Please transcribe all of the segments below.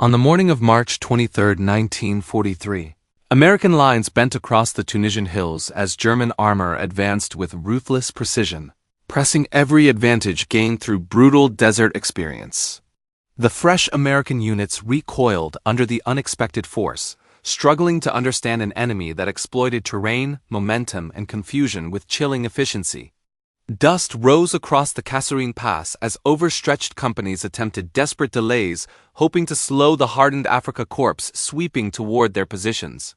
On the morning of March 23, 1943, American lines bent across the Tunisian hills as German armor advanced with ruthless precision, pressing every advantage gained through brutal desert experience. The fresh American units recoiled under the unexpected force, struggling to understand an enemy that exploited terrain, momentum, and confusion with chilling efficiency. Dust rose across the Kasserine Pass as overstretched companies attempted desperate delays, hoping to slow the hardened Afrika Korps sweeping toward their positions.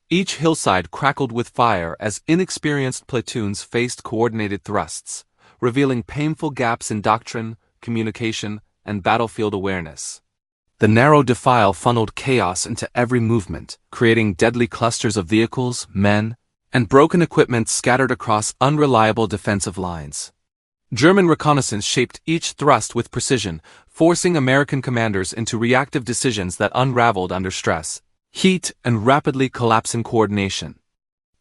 Each hillside crackled with fire as inexperienced platoons faced coordinated thrusts, revealing painful gaps in doctrine, communication, and battlefield awareness. The narrow defile funneled chaos into every movement, creating deadly clusters of vehicles, men, and broken equipment scattered across unreliable defensive lines. German reconnaissance shaped each thrust with precision, forcing American commanders into reactive decisions that unraveled under stress, heat, and rapidly collapsing coordination.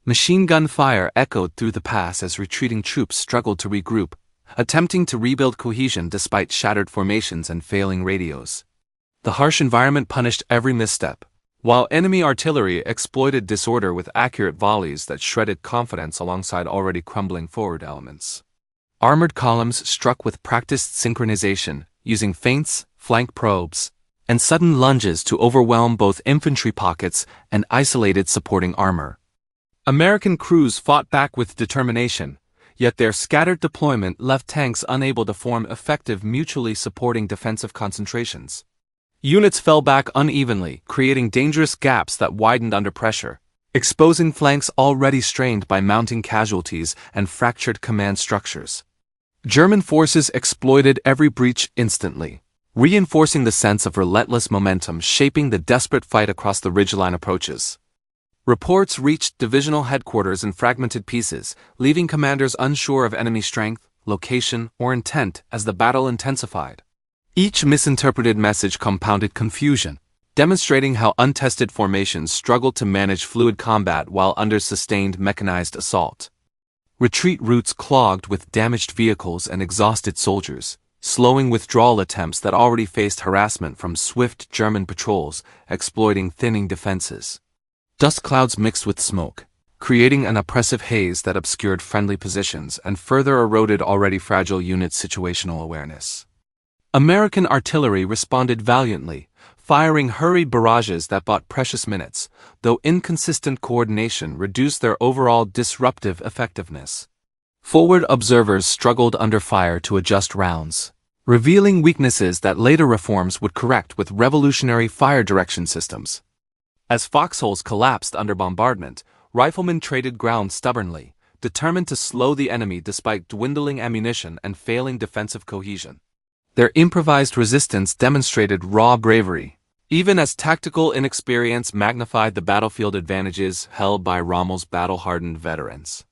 Machine gun fire echoed through the pass as retreating troops struggled to regroup, attempting to rebuild cohesion despite shattered formations and failing radios. The harsh environment punished every misstep, while enemy artillery exploited disorder with accurate volleys that shredded confidence alongside already crumbling forward elements. Armored columns struck with practiced synchronization, using feints, flank probes, and sudden lunges to overwhelm both infantry pockets and isolated supporting armor. American crews fought back with determination, yet their scattered deployment left tanks unable to form effective mutually supporting defensive concentrations. Units fell back unevenly, creating dangerous gaps that widened under pressure, exposing flanks already strained by mounting casualties and fractured command structures. German forces exploited every breach instantly, reinforcing the sense of relentless momentum shaping the desperate fight across the ridgeline approaches. Reports reached divisional headquarters in fragmented pieces, leaving commanders unsure of enemy strength, location, or intent as the battle intensified. Each misinterpreted message compounded confusion, demonstrating how untested formations struggled to manage fluid combat while under sustained mechanized assault. Retreat routes clogged with damaged vehicles and exhausted soldiers, slowing withdrawal attempts that already faced harassment from swift German patrols exploiting thinning defenses. Dust clouds mixed with smoke, creating an oppressive haze that obscured friendly positions and further eroded already fragile units' situational awareness. American artillery responded valiantly, firing hurried barrages that bought precious minutes, though inconsistent coordination reduced their overall disruptive effectiveness. Forward observers struggled under fire to adjust rounds, revealing weaknesses that later reforms would correct with revolutionary fire direction systems. As foxholes collapsed under bombardment, riflemen traded ground stubbornly, determined to slow the enemy despite dwindling ammunition and failing defensive cohesion. Their improvised resistance demonstrated raw bravery, even as tactical inexperience magnified the battlefield advantages held by Rommel's battle-hardened veterans.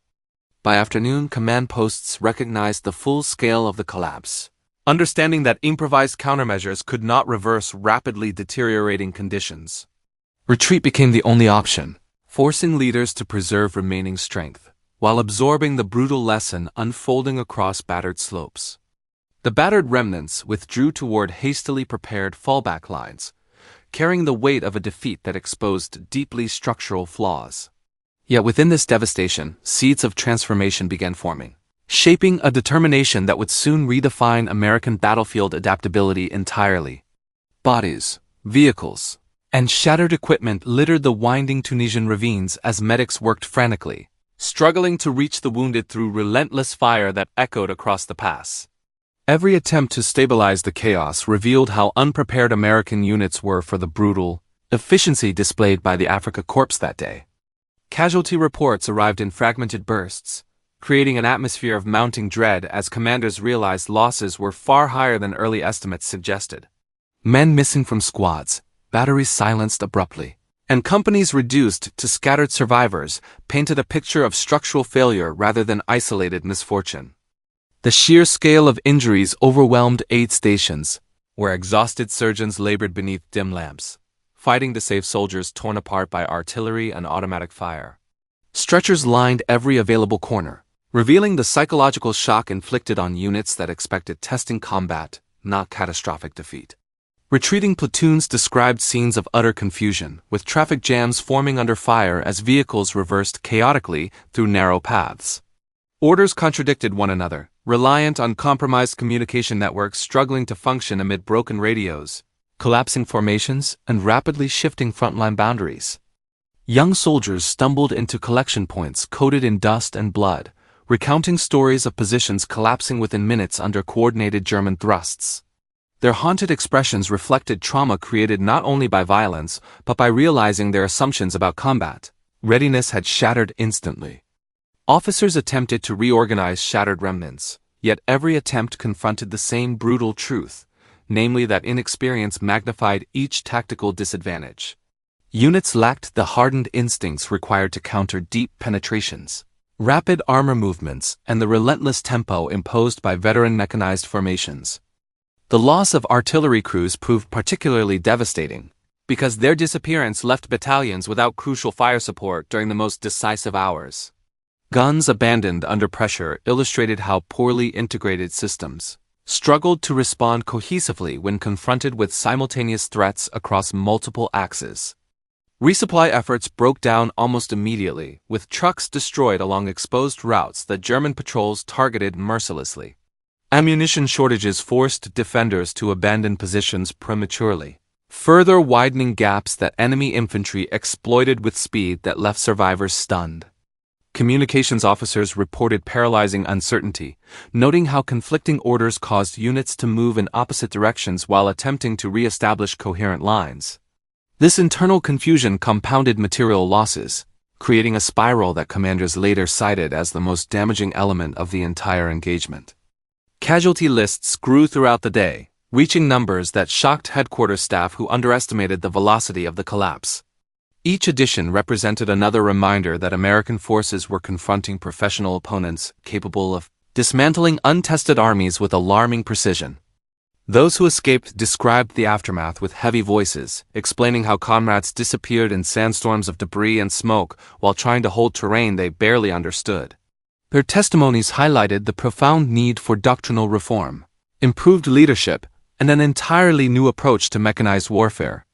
By afternoon, command posts recognized the full scale of the collapse, understanding that improvised countermeasures could not reverse rapidly deteriorating conditions. Retreat became the only option, forcing leaders to preserve remaining strength, while absorbing the brutal lesson unfolding across battered slopes. The battered remnants withdrew toward hastily prepared fallback lines, carrying the weight of a defeat that exposed deeply structural flaws. Yet within this devastation, seeds of transformation began forming, shaping a determination that would soon redefine American battlefield adaptability entirely. Bodies, vehicles, and shattered equipment littered the winding Tunisian ravines as medics worked frantically, struggling to reach the wounded through relentless fire that echoed across the pass. Every attempt to stabilize the chaos revealed how unprepared American units were for the brutal efficiency displayed by the Afrika Korps that day. Casualty reports arrived in fragmented bursts, creating an atmosphere of mounting dread as commanders realized losses were far higher than early estimates suggested. Men missing from squads, batteries silenced abruptly, and companies reduced to scattered survivors painted a picture of structural failure rather than isolated misfortune. The sheer scale of injuries overwhelmed aid stations, where exhausted surgeons labored beneath dim lamps, fighting to save soldiers torn apart by artillery and automatic fire. Stretchers lined every available corner, revealing the psychological shock inflicted on units that expected testing combat, not catastrophic defeat. Retreating platoons described scenes of utter confusion, with traffic jams forming under fire as vehicles reversed chaotically through narrow paths. Orders contradicted one another, reliant on compromised communication networks struggling to function amid broken radios, collapsing formations, and rapidly shifting frontline boundaries. Young soldiers stumbled into collection points coated in dust and blood, recounting stories of positions collapsing within minutes under coordinated German thrusts. Their haunted expressions reflected trauma created not only by violence, but by realizing their assumptions about combat readiness had shattered instantly. Officers attempted to reorganize shattered remnants, yet every attempt confronted the same brutal truth, namely that inexperience magnified each tactical disadvantage. Units lacked the hardened instincts required to counter deep penetrations, rapid armor movements, and the relentless tempo imposed by veteran mechanized formations. The loss of artillery crews proved particularly devastating, because their disappearance left battalions without crucial fire support during the most decisive hours. Guns abandoned under pressure illustrated how poorly integrated systems struggled to respond cohesively when confronted with simultaneous threats across multiple axes. Resupply efforts broke down almost immediately, with trucks destroyed along exposed routes that German patrols targeted mercilessly. Ammunition shortages forced defenders to abandon positions prematurely, further widening gaps that enemy infantry exploited with speed that left survivors stunned. Communications officers reported paralyzing uncertainty, noting how conflicting orders caused units to move in opposite directions while attempting to re-establish coherent lines. This internal confusion compounded material losses, creating a spiral that commanders later cited as the most damaging element of the entire engagement. Casualty lists grew throughout the day, reaching numbers that shocked headquarters staff who underestimated the velocity of the collapse. Each addition represented another reminder that American forces were confronting professional opponents capable of dismantling untested armies with alarming precision. Those who escaped described the aftermath with heavy voices, explaining how comrades disappeared in sandstorms of debris and smoke while trying to hold terrain they barely understood. Their testimonies highlighted the profound need for doctrinal reform, improved leadership, and an entirely new approach to mechanized warfare.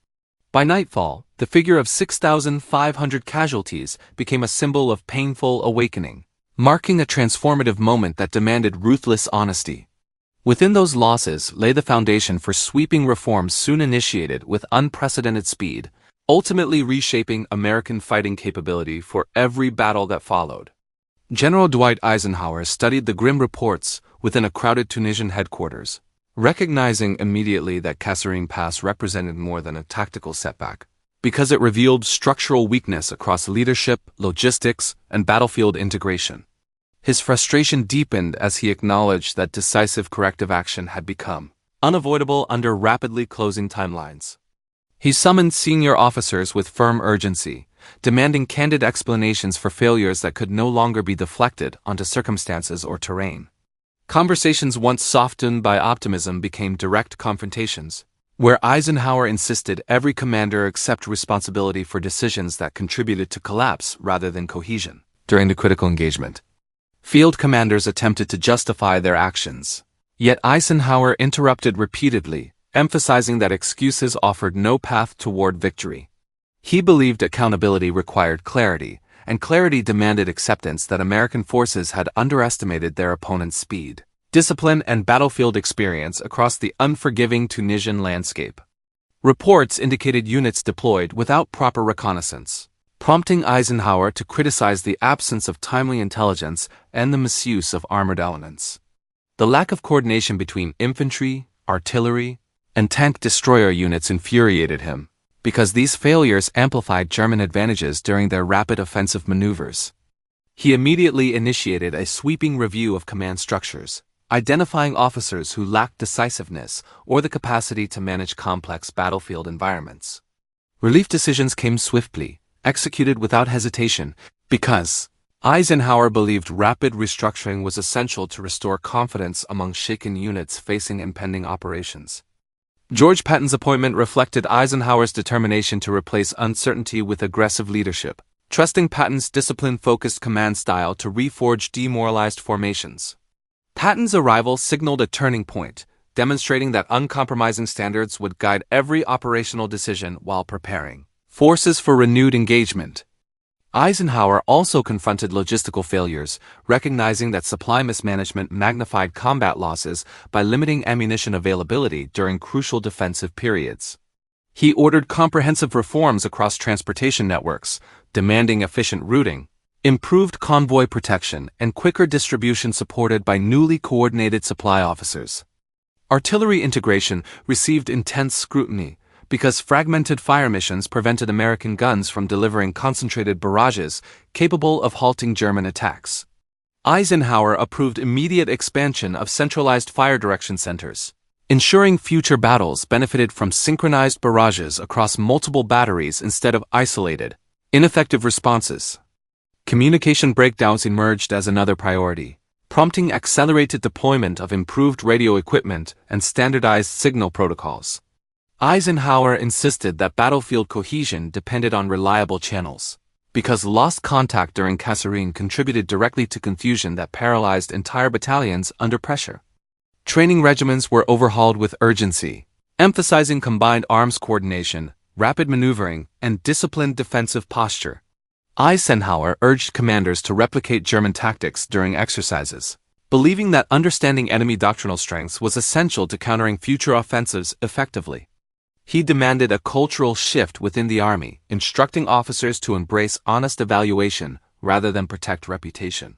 By nightfall, the figure of 6,500 casualties became a symbol of painful awakening, marking a transformative moment that demanded ruthless honesty. Within those losses lay the foundation for sweeping reforms soon initiated with unprecedented speed, ultimately reshaping American fighting capability for every battle that followed. General Dwight Eisenhower studied the grim reports within a crowded Tunisian headquarters, recognizing immediately that Kasserine Pass represented more than a tactical setback, because it revealed structural weakness across leadership, logistics, and battlefield integration. His frustration deepened as he acknowledged that decisive corrective action had become unavoidable under rapidly closing timelines. He summoned senior officers with firm urgency, demanding candid explanations for failures that could no longer be deflected onto circumstances or terrain. Conversations once softened by optimism became direct confrontations, where Eisenhower insisted every commander accept responsibility for decisions that contributed to collapse rather than cohesion. During the critical engagement, field commanders attempted to justify their actions, yet Eisenhower interrupted repeatedly, emphasizing that excuses offered no path toward victory. He believed accountability required clarity, and clarity demanded acceptance that American forces had underestimated their opponent's speed, discipline, and battlefield experience across the unforgiving Tunisian landscape. Reports indicated units deployed without proper reconnaissance, prompting Eisenhower to criticize the absence of timely intelligence and the misuse of armored elements. The lack of coordination between infantry, artillery, and tank destroyer units infuriated him, because these failures amplified German advantages during their rapid offensive maneuvers. He immediately initiated a sweeping review of command structures, identifying officers who lacked decisiveness or the capacity to manage complex battlefield environments. Relief decisions came swiftly, executed without hesitation, because Eisenhower believed rapid restructuring was essential to restore confidence among shaken units facing impending operations. George Patton's appointment reflected Eisenhower's determination to replace uncertainty with aggressive leadership, trusting Patton's discipline-focused command style to reforge demoralized formations. Patton's arrival signaled a turning point, demonstrating that uncompromising standards would guide every operational decision while preparing forces for renewed engagement. Eisenhower also confronted logistical failures, recognizing that supply mismanagement magnified combat losses by limiting ammunition availability during crucial defensive periods. He ordered comprehensive reforms across transportation networks, demanding efficient routing, improved convoy protection, and quicker distribution supported by newly coordinated supply officers. Artillery integration received intense scrutiny, because fragmented fire missions prevented American guns from delivering concentrated barrages capable of halting German attacks. Eisenhower approved immediate expansion of centralized fire direction centers, ensuring future battles benefited from synchronized barrages across multiple batteries instead of isolated, ineffective responses. Communication breakdowns emerged as another priority, prompting accelerated deployment of improved radio equipment and standardized signal protocols. Eisenhower insisted that battlefield cohesion depended on reliable channels, because lost contact during Kasserine contributed directly to confusion that paralyzed entire battalions under pressure. Training regiments were overhauled with urgency, emphasizing combined arms coordination, rapid maneuvering, and disciplined defensive posture. Eisenhower urged commanders to replicate German tactics during exercises, believing that understanding enemy doctrinal strengths was essential to countering future offensives effectively. He demanded a cultural shift within the army, instructing officers to embrace honest evaluation rather than protect reputation.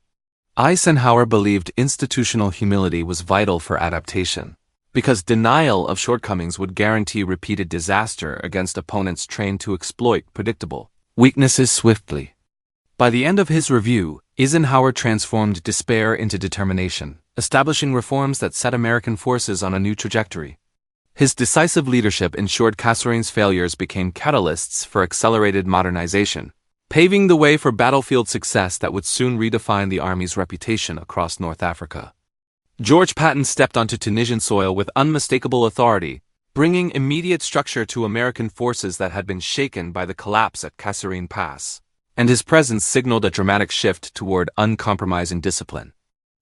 Eisenhower believed institutional humility was vital for adaptation, because denial of shortcomings would guarantee repeated disaster against opponents trained to exploit predictable weaknesses swiftly. By the end of his review, Eisenhower transformed despair into determination, establishing reforms that set American forces on a new trajectory. His decisive leadership ensured Kasserine's failures became catalysts for accelerated modernization, paving the way for battlefield success that would soon redefine the Army's reputation across North Africa. George Patton stepped onto Tunisian soil with unmistakable authority, bringing immediate structure to American forces that had been shaken by the collapse at Kasserine Pass, and his presence signaled a dramatic shift toward uncompromising discipline.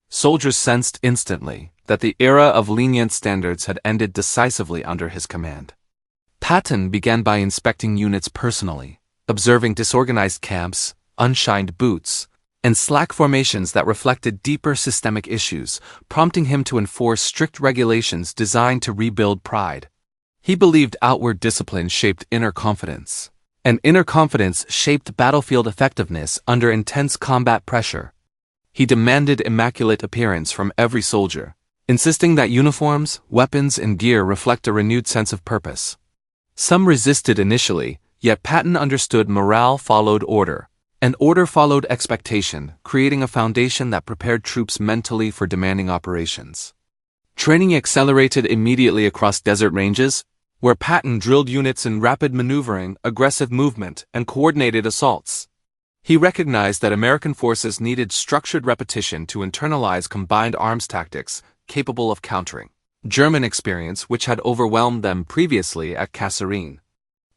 Soldiers sensed instantly that the era of lenient standards had ended decisively under his command. Patton began by inspecting units personally, observing disorganized camps, unshined boots, and slack formations that reflected deeper systemic issues, prompting him to enforce strict regulations designed to rebuild pride. He believed outward discipline shaped inner confidence, and inner confidence shaped battlefield effectiveness under intense combat pressure. He demanded immaculate appearance from every soldier, insisting that uniforms, weapons, and gear reflect a renewed sense of purpose. Some resisted initially, yet Patton understood morale followed order, and order followed expectation, creating a foundation that prepared troops mentally for demanding operations. Training accelerated immediately across desert ranges, where Patton drilled units in rapid maneuvering, aggressive movement, and coordinated assaults. He recognized that American forces needed structured repetition to internalize combined arms tactics capable of countering German experience which had overwhelmed them previously at Kasserine.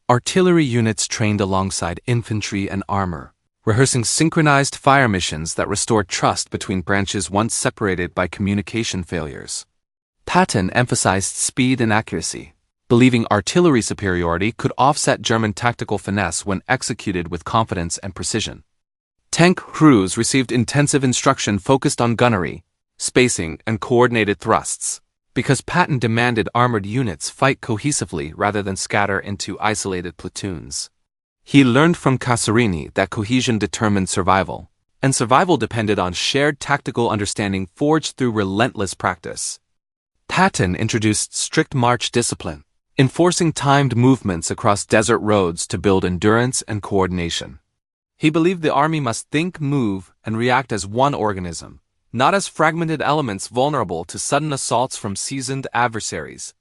Artillery units trained alongside infantry and armor, rehearsing synchronized fire missions that restored trust between branches once separated by communication failures. Patton emphasized speed and accuracy, believing artillery superiority could offset German tactical finesse when executed with confidence and precision. Tank crews received intensive instruction focused on gunnery, spacing, and coordinated thrusts, because Patton demanded armored units fight cohesively rather than scatter into isolated platoons. He learned from Kasserine that cohesion determined survival, and survival depended on shared tactical understanding forged through relentless practice. Patton introduced strict march discipline, enforcing timed movements across desert roads to build endurance and coordination. He believed the army must think, move, and react as one organism, not as fragmented elements vulnerable to sudden assaults from seasoned adversaries.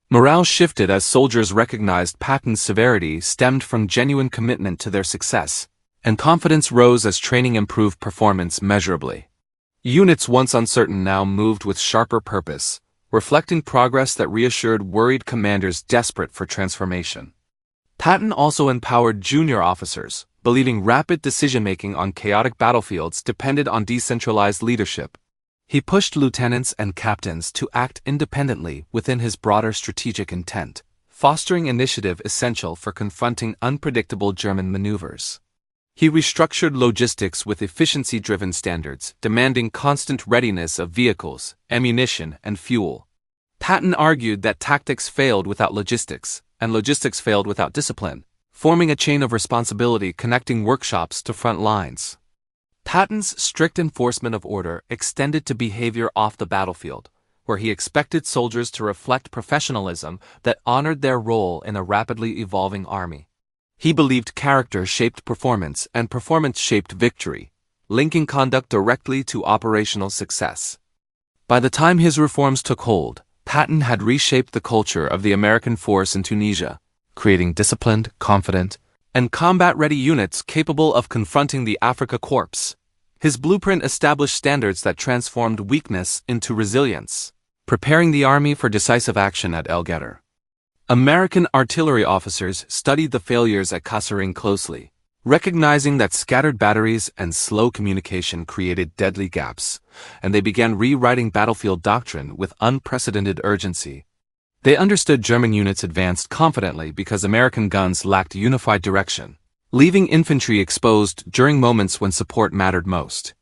Morale shifted as soldiers recognized Patton's severity stemmed from genuine commitment to their success, and confidence rose as training improved performance measurably. Units once uncertain now moved with sharper purpose, reflecting progress that reassured worried commanders desperate for transformation. Patton also empowered junior officers, believing rapid decision-making on chaotic battlefields depended on decentralized leadership. He pushed lieutenants and captains to act independently within his broader strategic intent, fostering initiative essential for confronting unpredictable German maneuvers. He restructured logistics with efficiency-driven standards, demanding constant readiness of vehicles, ammunition, and fuel. Patton argued that tactics failed without logistics, and logistics failed without discipline, forming a chain of responsibility connecting workshops to front lines. Patton's strict enforcement of order extended to behavior off the battlefield, where he expected soldiers to reflect professionalism that honored their role in a rapidly evolving army. He believed character shaped performance and performance shaped victory, linking conduct directly to operational success. By the time his reforms took hold, Patton had reshaped the culture of the American force in Tunisia, creating disciplined, confident, and combat-ready units capable of confronting the Afrika Korps. His blueprint established standards that transformed weakness into resilience, preparing the army for decisive action at El Guettar. American artillery officers studied the failures at Kasserine closely, recognizing that scattered batteries and slow communication created deadly gaps, and they began rewriting battlefield doctrine with unprecedented urgency. They understood German units advanced confidently because American guns lacked unified direction, leaving infantry exposed during moments when support mattered most.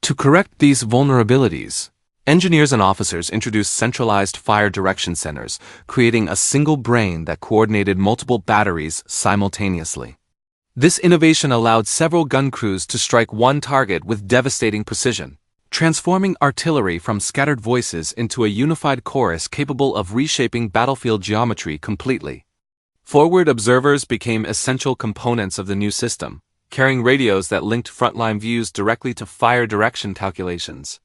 To correct these vulnerabilities, engineers and officers introduced centralized fire direction centers, creating a single brain that coordinated multiple batteries simultaneously. This innovation allowed several gun crews to strike one target with devastating precision, transforming artillery from scattered voices into a unified chorus capable of reshaping battlefield geometry completely. Forward observers became essential components of the new system, carrying radios that linked frontline views directly to fire direction calculations.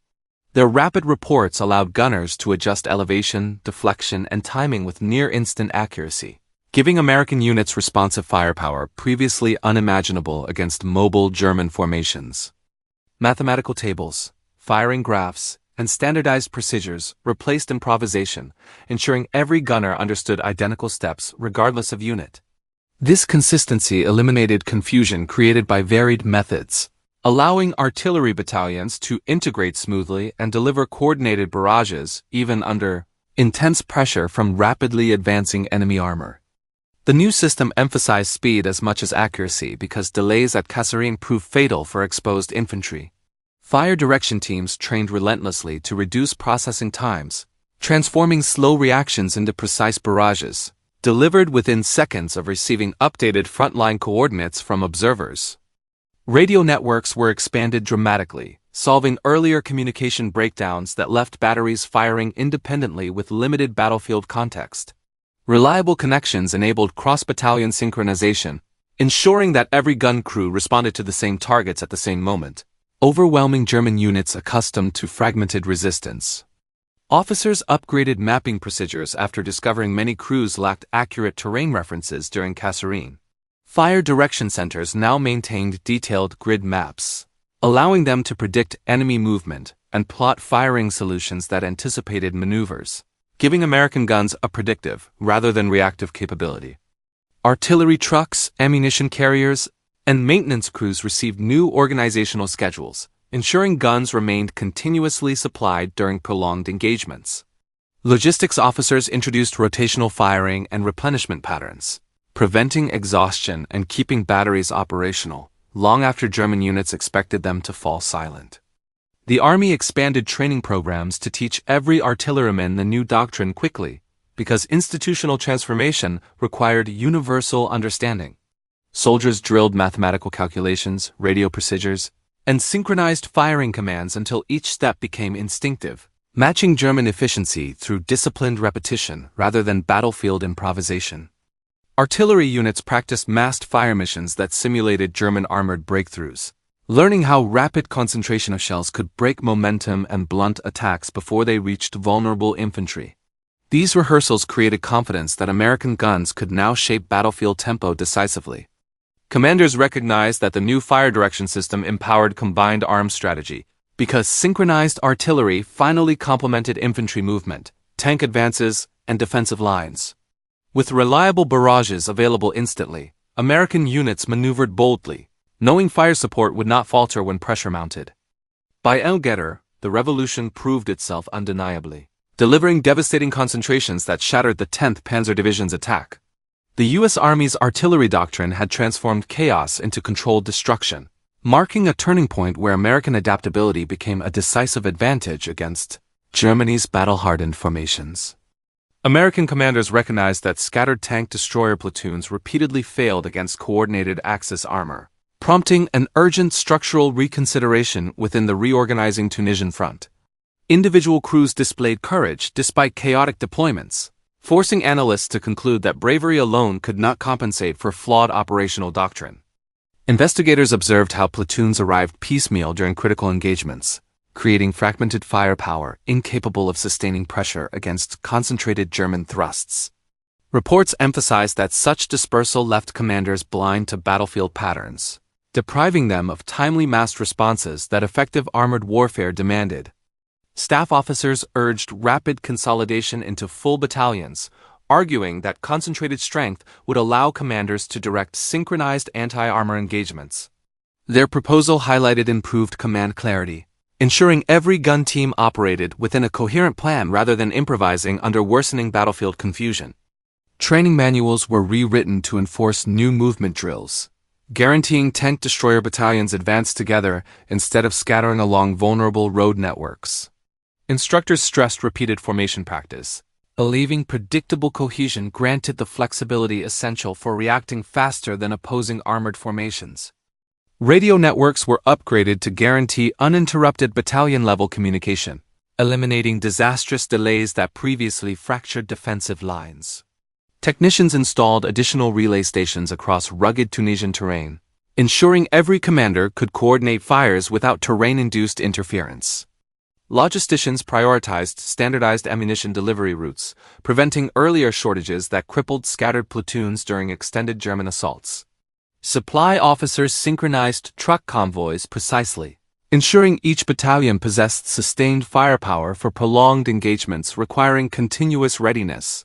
Their rapid reports allowed gunners to adjust elevation, deflection, and timing with near-instant accuracy, giving American units responsive firepower previously unimaginable against mobile German formations. Mathematical tables, firing graphs, and standardized procedures replaced improvisation, ensuring every gunner understood identical steps regardless of unit. This consistency eliminated confusion created by varied methods, allowing artillery battalions to integrate smoothly and deliver coordinated barrages even under intense pressure from rapidly advancing enemy armor. The new system emphasized speed as much as accuracy because delays at Kasserine proved fatal for exposed infantry. Fire direction teams trained relentlessly to reduce processing times, transforming slow reactions into precise barrages, delivered within seconds of receiving updated frontline coordinates from observers. Radio networks were expanded dramatically, solving earlier communication breakdowns that left batteries firing independently with limited battlefield context. Reliable connections enabled cross-battalion synchronization, ensuring that every gun crew responded to the same targets at the same moment, overwhelming German units accustomed to fragmented resistance. Officers upgraded mapping procedures after discovering many crews lacked accurate terrain references during Kasserine. Fire direction centers now maintained detailed grid maps, allowing them to predict enemy movement and plot firing solutions that anticipated maneuvers, giving American guns a predictive rather than reactive capability. Artillery trucks, ammunition carriers, and maintenance crews received new organizational schedules, ensuring guns remained continuously supplied during prolonged engagements. Logistics officers introduced rotational firing and replenishment patterns, preventing exhaustion and keeping batteries operational, long after German units expected them to fall silent. The Army expanded training programs to teach every artilleryman the new doctrine quickly, because institutional transformation required universal understanding. Soldiers drilled mathematical calculations, radio procedures, and synchronized firing commands until each step became instinctive, matching German efficiency through disciplined repetition rather than battlefield improvisation. Artillery units practiced massed fire missions that simulated German armored breakthroughs, learning how rapid concentration of shells could break momentum and blunt attacks before they reached vulnerable infantry. These rehearsals created confidence that American guns could now shape battlefield tempo decisively. Commanders recognized that the new fire direction system empowered combined arms strategy, because synchronized artillery finally complemented infantry movement, tank advances, and defensive lines. With reliable barrages available instantly, American units maneuvered boldly, knowing fire support would not falter when pressure mounted. By El Guettar, the revolution proved itself undeniably, delivering devastating concentrations that shattered the 10th Panzer Division's attack. The U.S. Army's artillery doctrine had transformed chaos into controlled destruction, marking a turning point where American adaptability became a decisive advantage against Germany's battle-hardened formations. American commanders recognized that scattered tank destroyer platoons repeatedly failed against coordinated Axis armor, prompting an urgent structural reconsideration within the reorganizing Tunisian front. Individual crews displayed courage despite chaotic deployments, forcing analysts to conclude that bravery alone could not compensate for flawed operational doctrine. Investigators observed how platoons arrived piecemeal during critical engagements, creating fragmented firepower incapable of sustaining pressure against concentrated German thrusts. Reports emphasized that such dispersal left commanders blind to battlefield patterns, depriving them of timely massed responses that effective armored warfare demanded. Staff officers urged rapid consolidation into full battalions, arguing that concentrated strength would allow commanders to direct synchronized anti-armor engagements. Their proposal highlighted improved command clarity, ensuring every gun team operated within a coherent plan rather than improvising under worsening battlefield confusion. Training manuals were rewritten to enforce new movement drills, guaranteeing tank destroyer battalions advance together instead of scattering along vulnerable road networks. Instructors stressed repeated formation practice, believing predictable cohesion granted the flexibility essential for reacting faster than opposing armored formations. Radio networks were upgraded to guarantee uninterrupted battalion-level communication, eliminating disastrous delays that previously fractured defensive lines. Technicians installed additional relay stations across rugged Tunisian terrain, ensuring every commander could coordinate fires without terrain-induced interference. Logisticians prioritized standardized ammunition delivery routes, preventing earlier shortages that crippled scattered platoons during extended German assaults. Supply officers synchronized truck convoys precisely, ensuring each battalion possessed sustained firepower for prolonged engagements requiring continuous readiness.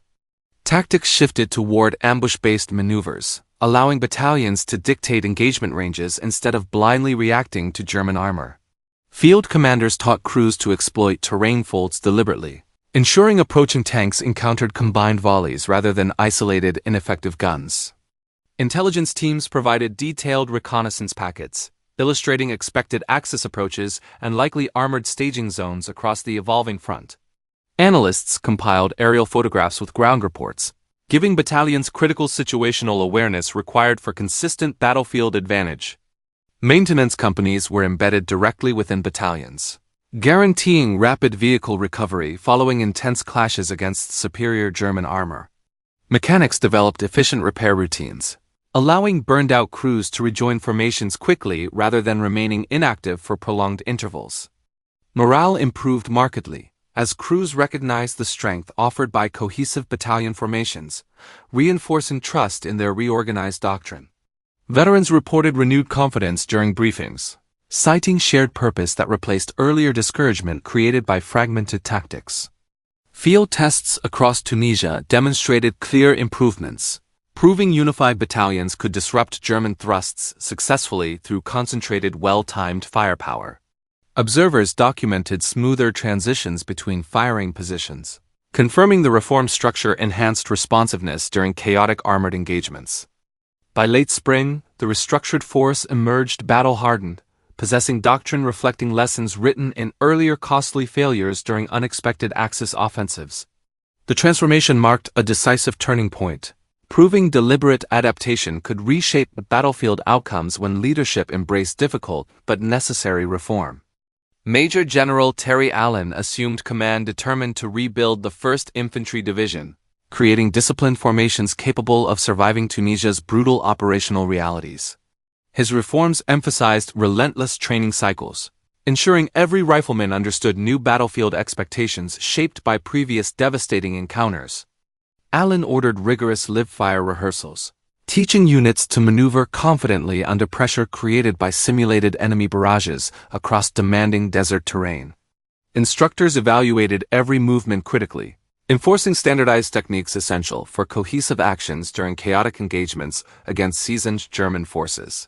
Tactics shifted toward ambush-based maneuvers, allowing battalions to dictate engagement ranges instead of blindly reacting to German armor. Field commanders taught crews to exploit terrain folds deliberately, ensuring approaching tanks encountered combined volleys rather than isolated ineffective guns. Intelligence teams provided detailed reconnaissance packets, illustrating expected Axis approaches and likely armored staging zones across the evolving front. Analysts compiled aerial photographs with ground reports, giving battalions critical situational awareness required for consistent battlefield advantage. Maintenance companies were embedded directly within battalions, guaranteeing rapid vehicle recovery following intense clashes against superior German armor. Mechanics developed efficient repair routines, allowing burned-out crews to rejoin formations quickly rather than remaining inactive for prolonged intervals. Morale improved markedly, as crews recognized the strength offered by cohesive battalion formations, reinforcing trust in their reorganized doctrine. Veterans reported renewed confidence during briefings, citing shared purpose that replaced earlier discouragement created by fragmented tactics. Field tests across Tunisia demonstrated clear improvements, proving unified battalions could disrupt German thrusts successfully through concentrated, well-timed firepower. Observers documented smoother transitions between firing positions, confirming the reform structure enhanced responsiveness during chaotic armored engagements. By late spring, the restructured force emerged battle-hardened, possessing doctrine reflecting lessons written in earlier costly failures during unexpected Axis offensives. The transformation marked a decisive turning point, proving deliberate adaptation could reshape battlefield outcomes when leadership embraced difficult but necessary reform. Major General Terry Allen assumed command determined to rebuild the 1st Infantry Division, creating disciplined formations capable of surviving Tunisia's brutal operational realities. His reforms emphasized relentless training cycles, ensuring every rifleman understood new battlefield expectations shaped by previous devastating encounters. Allen ordered rigorous live-fire rehearsals, teaching units to maneuver confidently under pressure created by simulated enemy barrages across demanding desert terrain. Instructors evaluated every movement critically, enforcing standardized techniques essential for cohesive actions during chaotic engagements against seasoned German forces.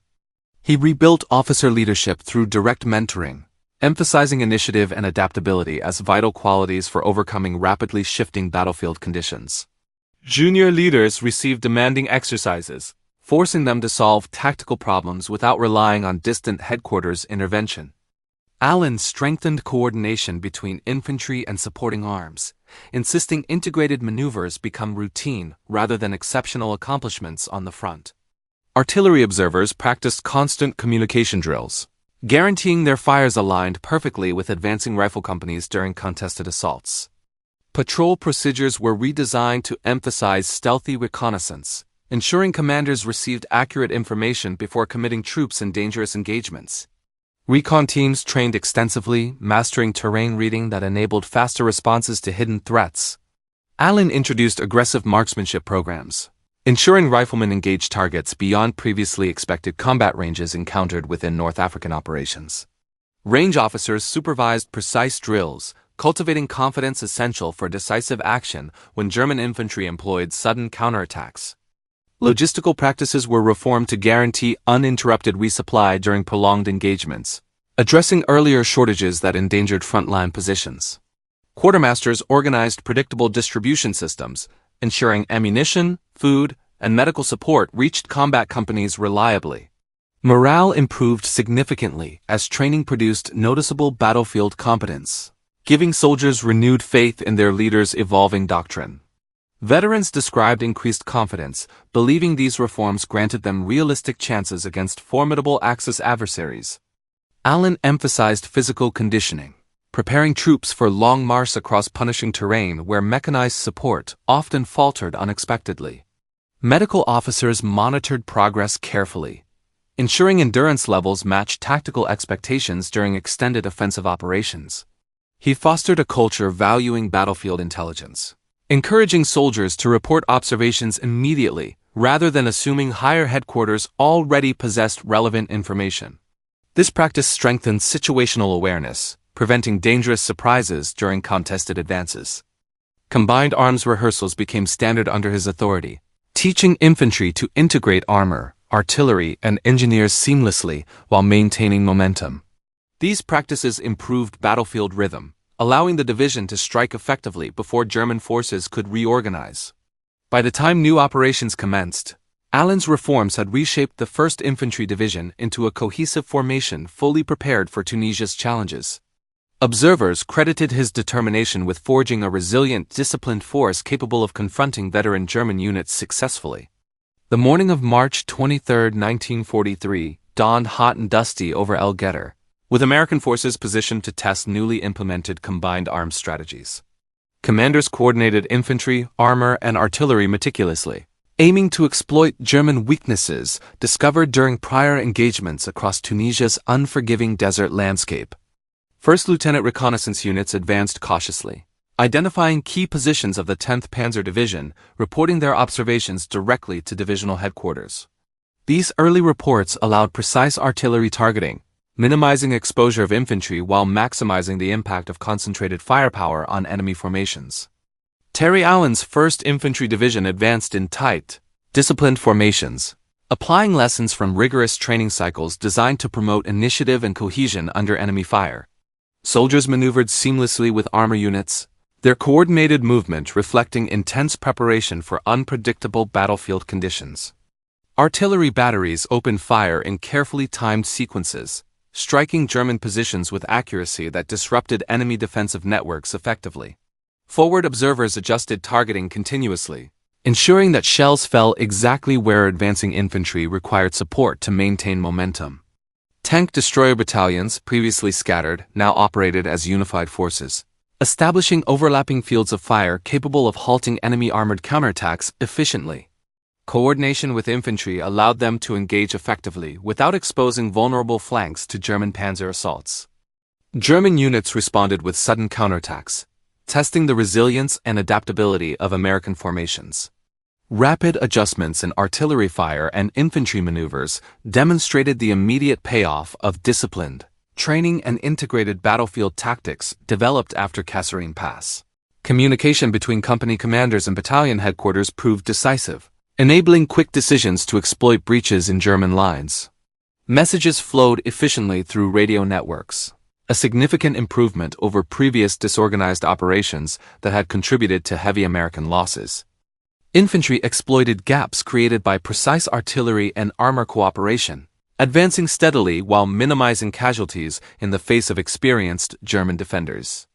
He rebuilt officer leadership through direct mentoring, emphasizing initiative and adaptability as vital qualities for overcoming rapidly shifting battlefield conditions. Junior leaders received demanding exercises, forcing them to solve tactical problems without relying on distant headquarters intervention. Allen strengthened coordination between infantry and supporting arms, insisting integrated maneuvers become routine rather than exceptional accomplishments on the front. Artillery observers practiced constant communication drills, guaranteeing their fires aligned perfectly with advancing rifle companies during contested assaults. Patrol procedures were redesigned to emphasize stealthy reconnaissance, ensuring commanders received accurate information before committing troops in dangerous engagements. Recon teams trained extensively, mastering terrain reading that enabled faster responses to hidden threats. Allen introduced aggressive marksmanship programs, ensuring riflemen engaged targets beyond previously expected combat ranges encountered within North African operations. Range officers supervised precise drills, cultivating confidence essential for decisive action when German infantry employed sudden counterattacks. Logistical practices were reformed to guarantee uninterrupted resupply during prolonged engagements, addressing earlier shortages that endangered frontline positions. Quartermasters organized predictable distribution systems, ensuring ammunition, food, and medical support reached combat companies reliably. Morale improved significantly as training produced noticeable battlefield competence, giving soldiers renewed faith in their leaders' evolving doctrine. Veterans described increased confidence, believing these reforms granted them realistic chances against formidable Axis adversaries. Allen emphasized physical conditioning, preparing troops for long marches across punishing terrain where mechanized support often faltered unexpectedly. Medical officers monitored progress carefully, ensuring endurance levels matched tactical expectations during extended offensive operations. He fostered a culture valuing battlefield intelligence, encouraging soldiers to report observations immediately rather than assuming higher headquarters already possessed relevant information. This practice strengthened situational awareness, preventing dangerous surprises during contested advances. Combined arms rehearsals became standard under his authority, teaching infantry to integrate armor, artillery, and engineers seamlessly while maintaining momentum. These practices improved battlefield rhythm, allowing the division to strike effectively before German forces could reorganize. By the time new operations commenced, Allen's reforms had reshaped the 1st Infantry Division into a cohesive formation fully prepared for Tunisia's challenges. Observers credited his determination with forging a resilient, disciplined force capable of confronting veteran German units successfully. The morning of March 23, 1943, dawned hot and dusty over El Guettar, with American forces positioned to test newly implemented combined arms strategies. Commanders coordinated infantry, armor, and artillery meticulously, aiming to exploit German weaknesses discovered during prior engagements across Tunisia's unforgiving desert landscape. First Lieutenant reconnaissance units advanced cautiously, identifying key positions of the 10th Panzer Division, reporting their observations directly to divisional headquarters. These early reports allowed precise artillery targeting, minimizing exposure of infantry while maximizing the impact of concentrated firepower on enemy formations. Terry Allen's 1st Infantry Division advanced in tight, disciplined formations, applying lessons from rigorous training cycles designed to promote initiative and cohesion under enemy fire. Soldiers maneuvered seamlessly with armor units, their coordinated movement reflecting intense preparation for unpredictable battlefield conditions. Artillery batteries opened fire in carefully timed sequences, striking German positions with accuracy that disrupted enemy defensive networks effectively. Forward observers adjusted targeting continuously, ensuring that shells fell exactly where advancing infantry required support to maintain momentum. Tank destroyer battalions, previously scattered, now operated as unified forces, establishing overlapping fields of fire capable of halting enemy armored counterattacks efficiently. Coordination with infantry allowed them to engage effectively without exposing vulnerable flanks to German panzer assaults. German units responded with sudden counterattacks, testing the resilience and adaptability of American formations. Rapid adjustments in artillery fire and infantry maneuvers demonstrated the immediate payoff of disciplined training and integrated battlefield tactics developed after Kasserine Pass. Communication between company commanders and battalion headquarters proved decisive, enabling quick decisions to exploit breaches in German lines. Messages flowed efficiently through radio networks, a significant improvement over previous disorganized operations that had contributed to heavy American losses. Infantry exploited gaps created by precise artillery and armor cooperation, advancing steadily while minimizing casualties in the face of experienced German defenders.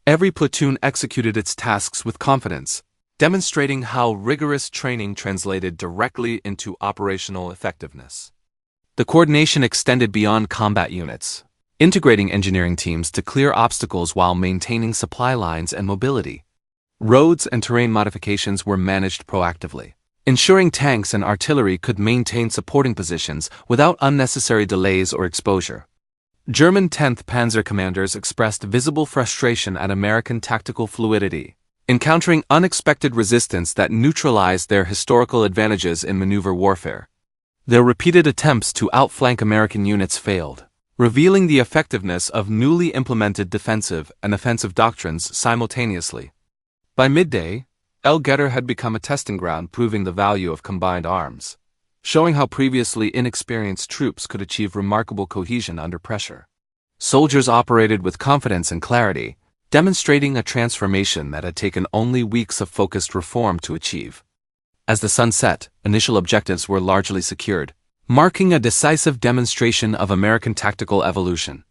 Every platoon executed its tasks with confidence, demonstrating how rigorous training translated directly into operational effectiveness. The coordination extended beyond combat units, integrating engineering teams to clear obstacles while maintaining supply lines and mobility. Roads and terrain modifications were managed proactively, ensuring tanks and artillery could maintain supporting positions without unnecessary delays or exposure. German 10th Panzer commanders expressed visible frustration at American tactical fluidity, encountering unexpected resistance that neutralized their historical advantages in maneuver warfare. Their repeated attempts to outflank American units failed, revealing the effectiveness of newly implemented defensive and offensive doctrines simultaneously. By midday, El Guettar had become a testing ground proving the value of combined arms, showing how previously inexperienced troops could achieve remarkable cohesion under pressure. Soldiers operated with confidence and clarity, demonstrating a transformation that had taken only weeks of focused reform to achieve. As the sun set, initial objectives were largely secured, marking a decisive demonstration of American tactical evolution.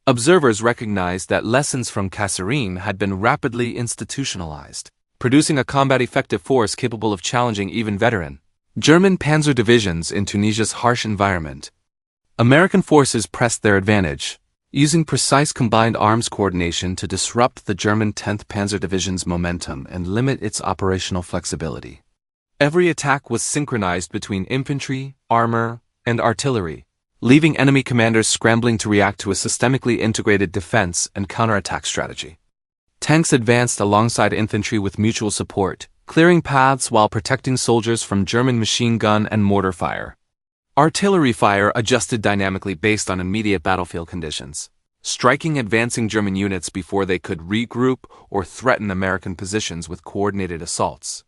Observers recognized that lessons from Kasserine had been rapidly institutionalized, producing a combat-effective force capable of challenging even veteran German Panzer Divisions in Tunisia's harsh environment. American forces pressed their advantage, using precise combined arms coordination to disrupt the German 10th Panzer Division's momentum and limit its operational flexibility. Every attack was synchronized between infantry, armor, and artillery, leaving enemy commanders scrambling to react to a systemically integrated defense and counterattack strategy. Tanks advanced alongside infantry with mutual support, clearing paths while protecting soldiers from German machine gun and mortar fire. Artillery fire adjusted dynamically based on immediate battlefield conditions, striking advancing German units before they could regroup or threaten American positions with coordinated assaults.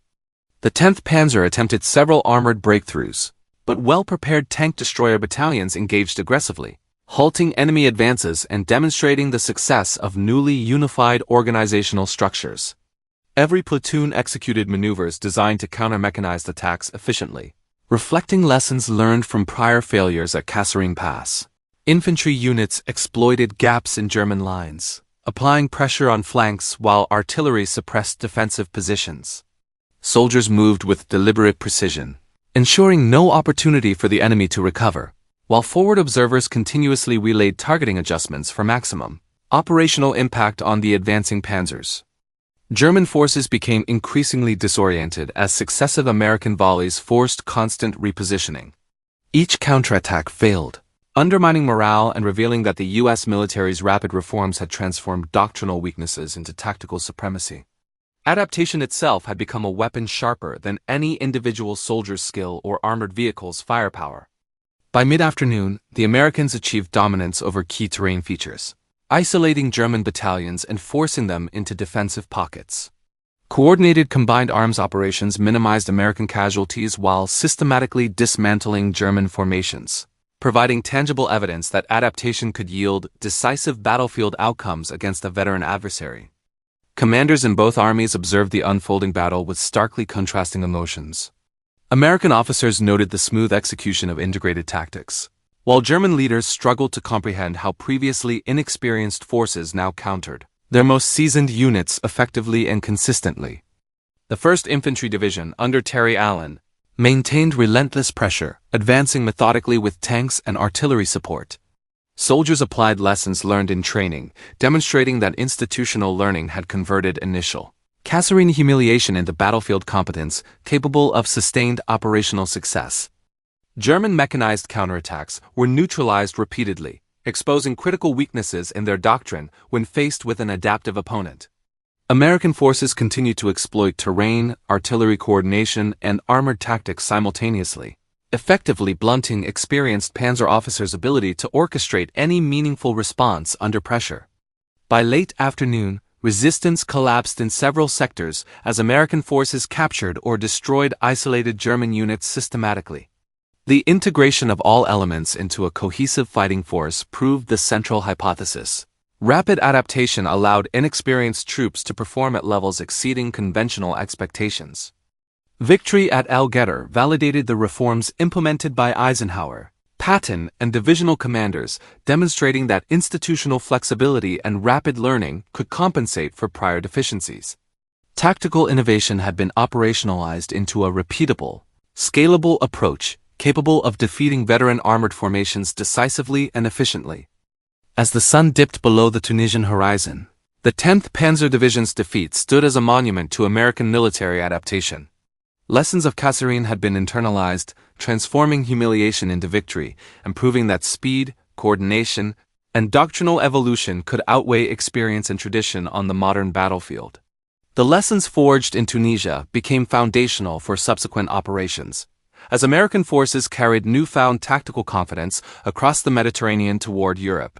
The 10th Panzer attempted several armored breakthroughs, but well-prepared tank destroyer battalions engaged aggressively, halting enemy advances and demonstrating the success of newly unified organizational structures. Every platoon executed maneuvers designed to counter mechanized attacks efficiently, reflecting lessons learned from prior failures at Kasserine Pass. Infantry units exploited gaps in German lines, applying pressure on flanks while artillery suppressed defensive positions. Soldiers moved with deliberate precision, ensuring no opportunity for the enemy to recover, while forward observers continuously relayed targeting adjustments for maximum operational impact on the advancing panzers. German forces became increasingly disoriented as successive American volleys forced constant repositioning. Each counterattack failed, undermining morale and revealing that the U.S. military's rapid reforms had transformed doctrinal weaknesses into tactical supremacy. Adaptation itself had become a weapon sharper than any individual soldier's skill or armored vehicle's firepower. By mid-afternoon, the Americans achieved dominance over key terrain features, isolating German battalions and forcing them into defensive pockets. Coordinated combined arms operations minimized American casualties while systematically dismantling German formations, providing tangible evidence that adaptation could yield decisive battlefield outcomes against a veteran adversary. Commanders in both armies observed the unfolding battle with starkly contrasting emotions. American officers noted the smooth execution of integrated tactics, while German leaders struggled to comprehend how previously inexperienced forces now countered their most seasoned units effectively and consistently. The 1st Infantry Division, under Terry Allen, maintained relentless pressure, advancing methodically with tanks and artillery support. Soldiers applied lessons learned in training, demonstrating that institutional learning had converted initial Kasserine humiliation into battlefield competence capable of sustained operational success. German mechanized counterattacks were neutralized repeatedly, exposing critical weaknesses in their doctrine when faced with an adaptive opponent. American forces continued to exploit terrain, artillery coordination, and armored tactics simultaneously, effectively blunting experienced panzer officers' ability to orchestrate any meaningful response under pressure. By late afternoon, resistance collapsed in several sectors as American forces captured or destroyed isolated German units systematically. The integration of all elements into a cohesive fighting force proved the central hypothesis. Rapid adaptation allowed inexperienced troops to perform at levels exceeding conventional expectations. Victory at El Guettar validated the reforms implemented by Eisenhower, Patton, and divisional commanders, demonstrating that institutional flexibility and rapid learning could compensate for prior deficiencies. Tactical innovation had been operationalized into a repeatable, scalable approach capable of defeating veteran armored formations decisively and efficiently. As the sun dipped below the Tunisian horizon, the 10th Panzer Division's defeat stood as a monument to American military adaptation. Lessons of Kasserine had been internalized, transforming humiliation into victory, and proving that speed, coordination, and doctrinal evolution could outweigh experience and tradition on the modern battlefield. The lessons forged in Tunisia became foundational for subsequent operations, as American forces carried newfound tactical confidence across the Mediterranean toward Europe.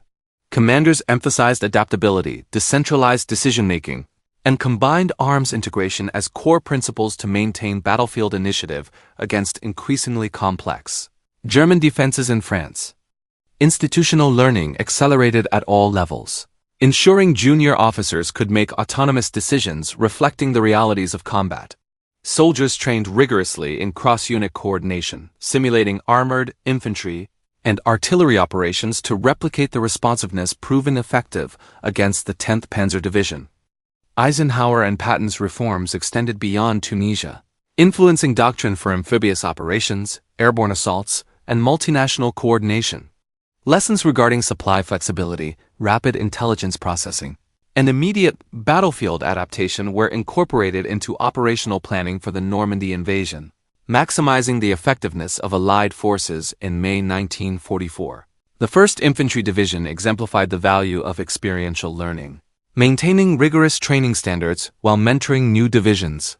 Commanders emphasized adaptability, decentralized decision-making, and combined arms integration as core principles to maintain battlefield initiative against increasingly complex German defenses in France. Institutional learning accelerated at all levels, ensuring junior officers could make autonomous decisions reflecting the realities of combat. Soldiers trained rigorously in cross-unit coordination, simulating armored, infantry, and artillery operations to replicate the responsiveness proven effective against the 10th Panzer Division. Eisenhower and Patton's reforms extended beyond Tunisia, influencing doctrine for amphibious operations, airborne assaults, and multinational coordination. Lessons regarding supply flexibility, rapid intelligence processing, and immediate battlefield adaptation were incorporated into operational planning for the Normandy invasion, maximizing the effectiveness of Allied forces in May 1944. The 1st Infantry Division exemplified the value of experiential learning, maintaining rigorous training standards while mentoring new divisions.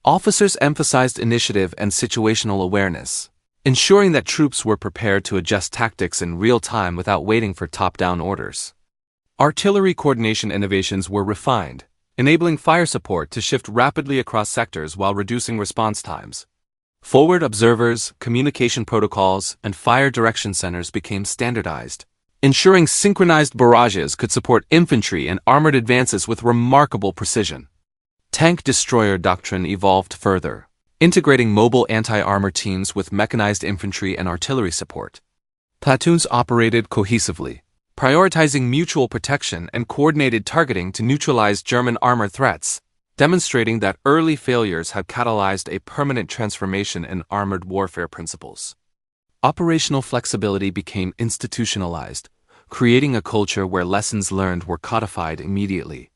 Officers emphasized initiative and situational awareness, ensuring that troops were prepared to adjust tactics in real time without waiting for top-down orders. Artillery coordination innovations were refined, enabling fire support to shift rapidly across sectors while reducing response times. Forward observers, communication protocols, and fire direction centers became standardized, ensuring synchronized barrages could support infantry and armored advances with remarkable precision. Tank destroyer doctrine evolved further, integrating mobile anti-armor teams with mechanized infantry and artillery support. Platoons operated cohesively, prioritizing mutual protection and coordinated targeting to neutralize German armor threats, demonstrating that early failures had catalyzed a permanent transformation in armored warfare principles. Operational flexibility became institutionalized, creating a culture where lessons learned were codified immediately.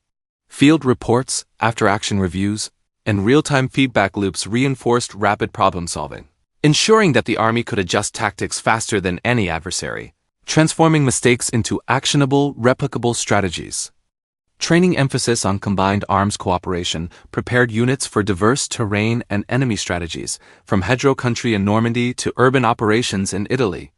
Field reports, after-action reviews, and real-time feedback loops reinforced rapid problem-solving, ensuring that the Army could adjust tactics faster than any adversary, transforming mistakes into actionable, replicable strategies. Training emphasis on combined arms cooperation prepared units for diverse terrain and enemy strategies, from hedgerow country in Normandy to urban operations in Italy.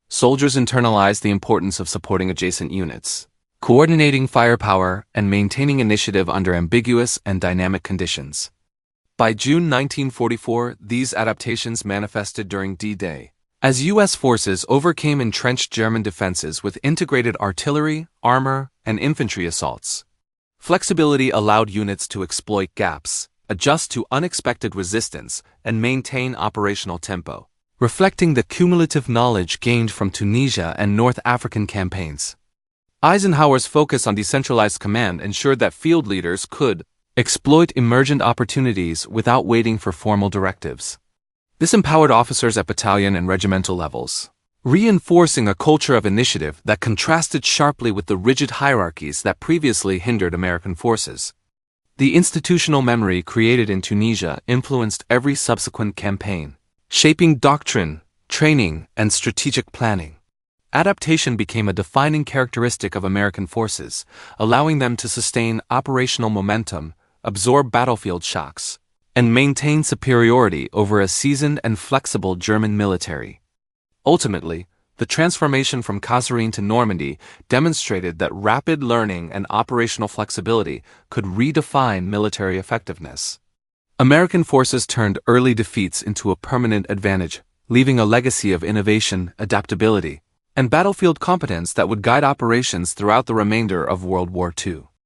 Soldiers internalized the importance of supporting adjacent units, coordinating firepower, and maintaining initiative under ambiguous and dynamic conditions. By June 1944, these adaptations manifested during D-Day, as U.S. forces overcame entrenched German defenses with integrated artillery, armor, and infantry assaults. Flexibility allowed units to exploit gaps, adjust to unexpected resistance, and maintain operational tempo, reflecting the cumulative knowledge gained from Tunisia and North African campaigns. Eisenhower's focus on decentralized command ensured that field leaders could exploit emergent opportunities without waiting for formal directives. This empowered officers at battalion and regimental levels, reinforcing a culture of initiative that contrasted sharply with the rigid hierarchies that previously hindered American forces. The institutional memory created in Tunisia influenced every subsequent campaign, shaping doctrine, training, and strategic planning. Adaptation became a defining characteristic of American forces, allowing them to sustain operational momentum, absorb battlefield shocks, and maintain superiority over a seasoned and flexible German military. Ultimately, the transformation from Kasserine to Normandy demonstrated that rapid learning and operational flexibility could redefine military effectiveness. American forces turned early defeats into a permanent advantage, leaving a legacy of innovation, adaptability, and battlefield competence that would guide operations throughout the remainder of World War II.